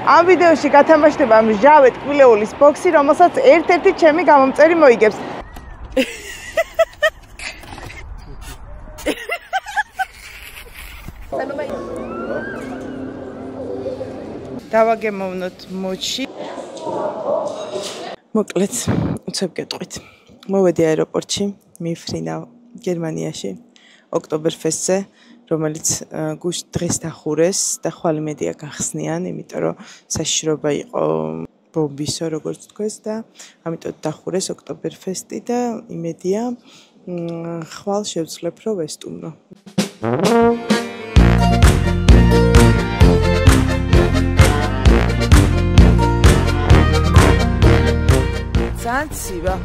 Am ვიდეოში გათამაშდება მჟავე ტკბილეულის ბოქსი, რომელსაც ერთ-ერთი ჩემი გამომწერი მოიგებს. დავაგემოვნოთ მოჩი. მოკლედ, უცებ გეტყვით. მოვედი აეროპორტში, მივფრინავ გერმანიაში, ოქტობერფესტზე, რომელიც გუშინ დღეს დახურეს და ხვალ იმედია გახსნიან, იმიტომ რომ საშიშროება იყო ბომბისო, როგორც თქვეს და ამიტომ დახურეს ოქტობერფესტი და იმედია ხვალ შევძლებ რომ ვესტუმრო. Zanzibar.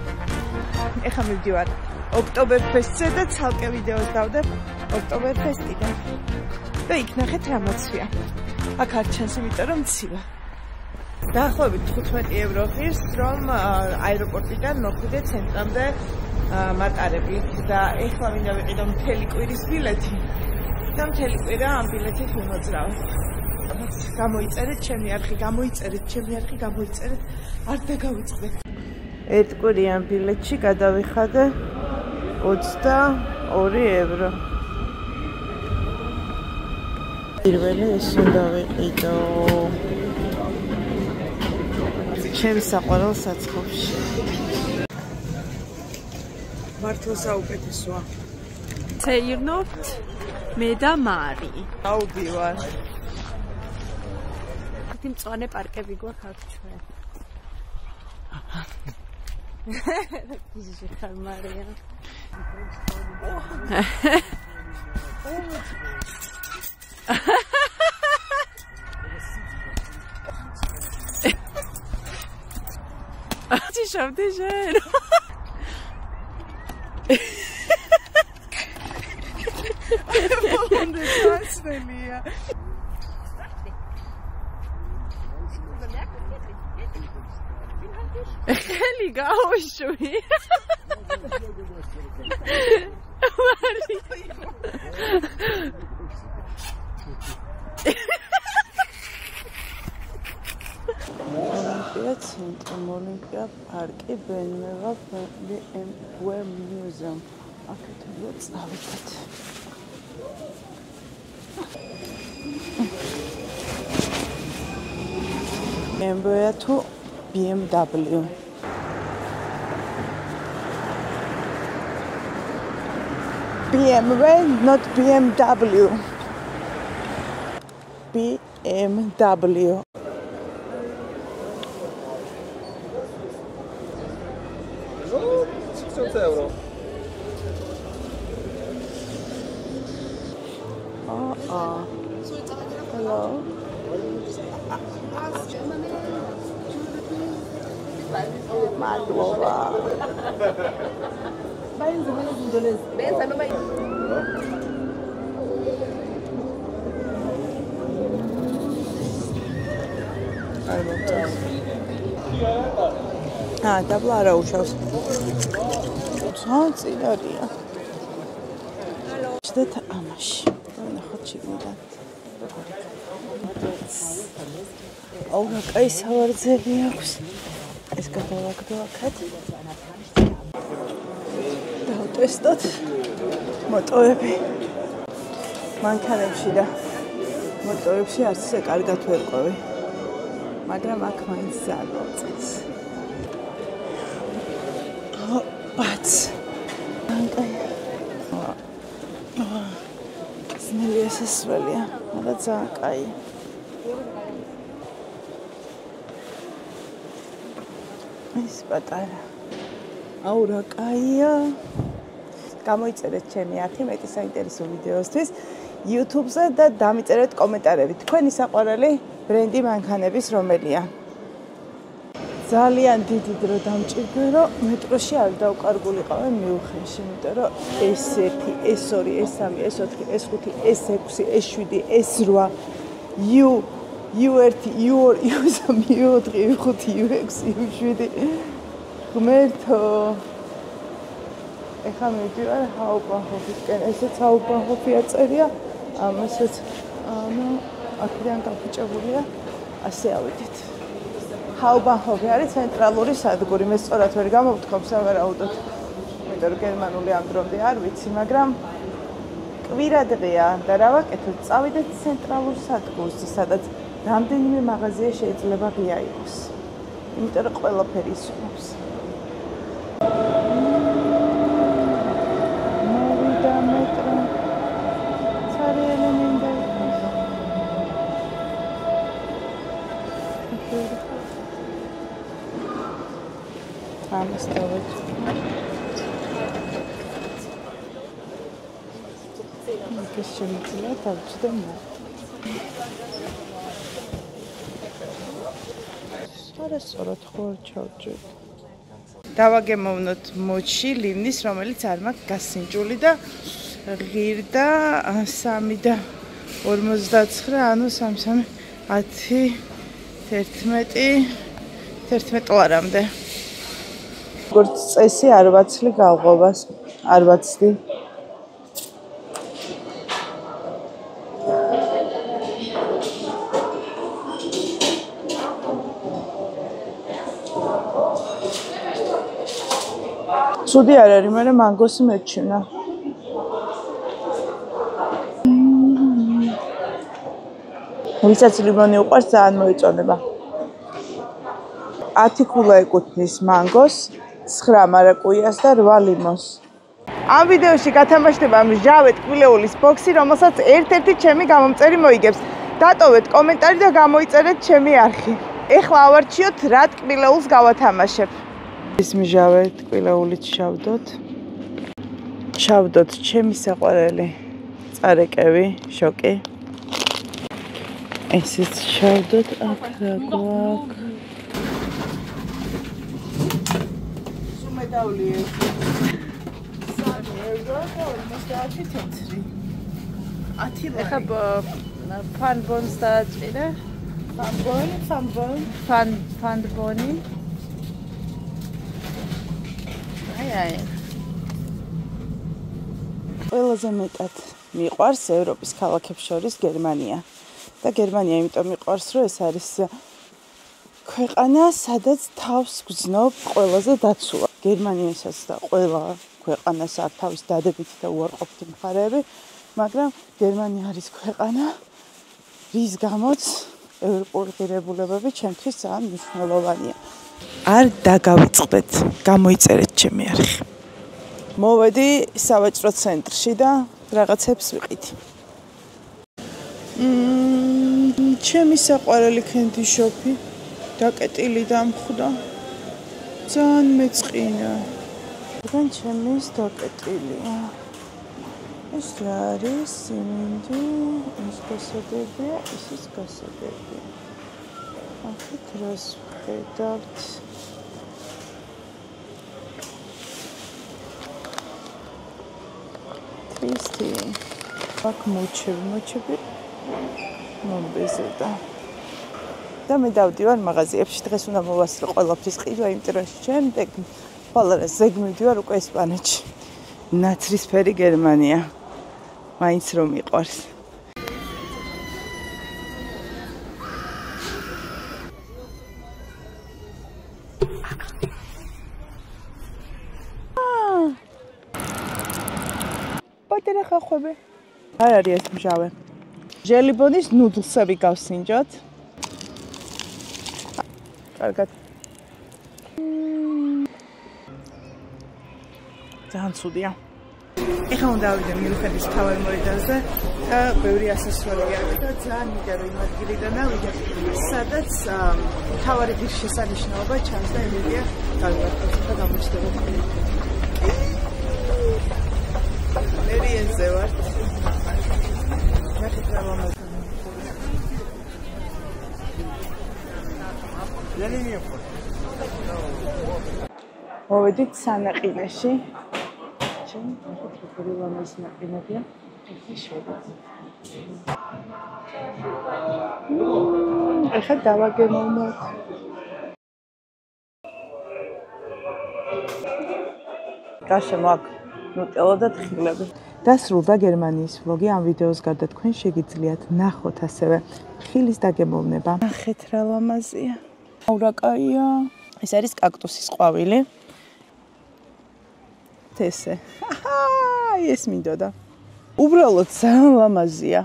ეხლა მივდივარ ოქტობერფესტზე და ცალკე ვიდეოს დავდებ ოქტობერფესტიდან. და იქ ნახეთ რა მოცვია. აქ არ ჩანს, იმიტომ რომ მცირა. დაახლოებით 15 евро ღირს, რომ აეროპორტიდან მოხვიდე ცენტრამდე მატარებლით და ეხლა მინდა ვიყიდო მთელი კვირის ბილეთი. და მთელი კვირა ამ ბილეთით ვიმოძრავ. გამოიწერეთ ჩემი არხი, გამოიწერეთ. არ დაგავიწყდეთ. ერთ კვირიან ბილეთში გადავიხადე 22 евро. პირველი ეს უნდა ვიყიდო ჩემს საყვარელ საცხობში. მართლა საუკეთესოა. ცეირნობთ მე და მარი. აუბივარ. აქ მწვანე პარკები გვაქვს აქ ჩვენ. Diese Maria. Tu chantes jeune. On est transféré. Heli გაუშვი. Olympia Centrum, Olympia Park, BMW Museum. Akademia წავიდეთ. BMW თუ BMW. BMW, not BMW. BMW. €1000. Hello. Madlova. დაბლა არა უშავს. სანცი დარია. ჩდეთ ამაში. ნახოთ შეგნიდან. აუნა კაი სავარძელი აქვს. ეს გადავაგდო აქეთ. დავტესტოთ მოტოები. მანქანებში და მოტოებში არც ისე კარგად ვერ ყვევი. მაგრამ აქ მაინც ძალიან წეს. ბაც. კაი. ძნელი ესესველია, მაგრამ ძალიან კაი. ის პატარა. აუ რა კაია. გამოიწერეთ ჩემი არხი მეტი საინტერესო ვიდეოსთვის YouTube-ზე და დამიწერეთ კომენტარები. თქვენი საყვარელი ბრენდი მანქანების რომელია? ძალიან დიდი დრო დამჭირდა, რომ მეტროში არ დავკარგულიყავი მიუხედავად, იმიტომ რომ S1, S2, S3, S4, S5, S6, S7, S8, U1, U2, U3, U4, U5, U6, U7. ღმერთო. ეხლა მივდივარ ჰაუპენჰოფისკენ. ესეც ჰაუპენჰოფი აწერია. ამასაც აქედან გაფუჭებულია. ასე ავიდეთ. ჰაუბანჰოფი არის ცენტრალური სადგური. მე სწორად ვერ გამოვთქვამ სავარაუდოდ. იმიტომ რომ გერმანული ამ დრომდე არ ვიცი, მაგრამ კვირა დღეა და რა ვაკეთოთ? წავიდეთ ცენტრალურ სადგურს, სადაც რამდენიმე მაღაზია შეიძლება ღია იყოს. იმიტომ რომ ყველაფერი ისვენებს. მოვიდა მეტრო. ცარიელი მინდა იყოს. ამას დავეჭ. ეს შემიძლია დავჭდე მე. სწორად ხო ჩავჭი. დავაგემოვნოთ მოჩი ლივნის, რომელიც არ მაქვს გასინჯული და ღირდა 3 და 59, ანუ 3 10 11 ლარამდე. როგორც წესი არ ვაცლი გავღობას, არ ვაცდი. ცუდი არ არის, მე მანგოსი მეჩვენა. ვისაც ლიმონი უყვარს, ძალიან მოეწონება. 10 ქულა ეკუთვნის მანგოს, 9 მარაკუიას და 8 ლიმონს. ამ ვიდეოში გათამაშდება მჟავე ტკბილეულის ბოქსი, რომელსაც ერთ-ერთი ჩემი გამომწერი მოიგებს. დატოვეთ კომენტარი და გამოიწერეთ ჩემი არხი. ეხლა ავარჩიოთ რა ტკბილეულს გავათამაშებ. ის მჟავე ტკბილეულით ჩავდოთ ჩემი საყვარელი წარეკევი, შოკი. ესეც ჩავდოთ აქ რა გვაქვს. სუმედავლი 3 евро და 50 ცენტრი. 10 ლარი. ეხა ფანბონს დააჭირე. ფანბონი. აი. ყველაზე მეტად მიყვარს ევროპის ქალაქებს შორის გერმანია. და გერმანია იმიტომ მიყვარს, რომ ეს არის ქვეყანა, სადაც თავს გრძნობ ყველაზე დაცულად. გერმანიასაც და ყველა ქვეყანას აქვს თავის დადებითი და უარყოფითი მხარეები, მაგრამ გერმანია არის ქვეყანა, რის გამოც ევროპული ღირებულებები ჩემთვის ძალიან მნიშვნელოვანია. არ დაგავიწყდეთ, გამოიწერეთ ჩემი არხი. მოვედი სავაჭრო ცენტრში და რაღაცებს ვიყიდი. ჩემი საყვარელი კენდი შოპი დაკეტილი დამხვდა. ძალიან მეწყინა. და ჩემის დაკეტილია. ეს რა არის? სიმინდი, ეს გასაგებია, ისიც გასაგებია. ახლა რას ვხედავთ? ტვისტი. აქ მოჩები მომბეზრდა. და მე დავდივარ მაღაზიებში. დღეს უნდა მოვასწრო ყველაფრის ყიდვა, იმიტომ რომ შემდეგ ხოლმე ზეგმივდივარ უკვე ესპანეთში. ნაცრისფერი გერმანია. მაინც რომ მიყვარს. პატარა ხახვები. არ არის ეს მჟავე. ჟელიბონის ნუდლსები გავსინჯოთ. კარგად. ძალიან ცუდია. ეხლა უნდა ავიდე მიუხედის თავარ მოედანზე და ბევრი ასასვლელი აქვს და ძალიან მინდა რომ იმ ადგილიდან ავიდე, სადაც თავარი ღირსშესანიშნაობა ჩანს და იმედია გავიმართოთ და გამოჩნდება. მერიენზე ვარ. ნახეთ რა მომავალ. მოვედით სანაყინეში. ჩემი ფოტოები ლამაზ ნაყინებია. ეხლა შევიდეთ. ეხლა დავაგემოვნოთ. გარშემო აქვს ნუტელა და თხილები. დასრულდა გერმანიის ვლოგი. ამ ვიდეოს გარდა თქვენ შეგიძლიათ ნახოთ ასევე ხილის დაგემოვნება. ნახეთ რა ლამაზია. ურაკაია. ეს არის კაქტუსის ყვავილი. ესე. ეს მინდოდა. უბრალოდ ძალიან ლამაზია.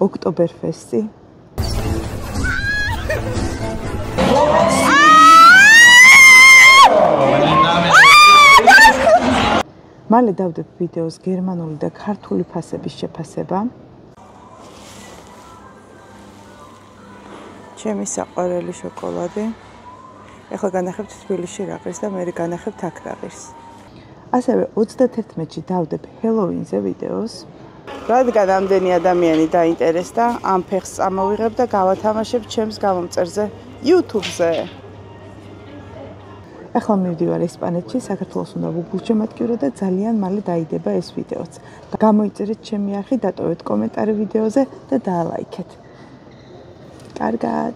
ოქტობერფესტი. მალე დავდებ ვიდეოს გერმანული და ქართული ფასების შეფასება. ჩემი საყვარელი შოკოლადი. ეხლა განახებთ თბილისში რა ღირს და მე განახებთ აქ რა ღირს. ასევე 31-ში დავდებ ჰელოვინზე ვიდეოს. რადგან ამდენი ადამიანი დაინტერესდა, ამ ფეხს წამოვიღებ და გავათამაშებ ჩემს გამომწერზე YouTube-ზე. ახლა მივდივარ ესპანეთში, საქართველოს უნდა ვუგულჩემატკივრო და ძალიან მალე დაიდება ეს ვიდეოც. გამოიწერეთ ჩემი არხი, დატოვეთ კომენტარი ვიდეოზე და დაალაიქეთ. კარგად.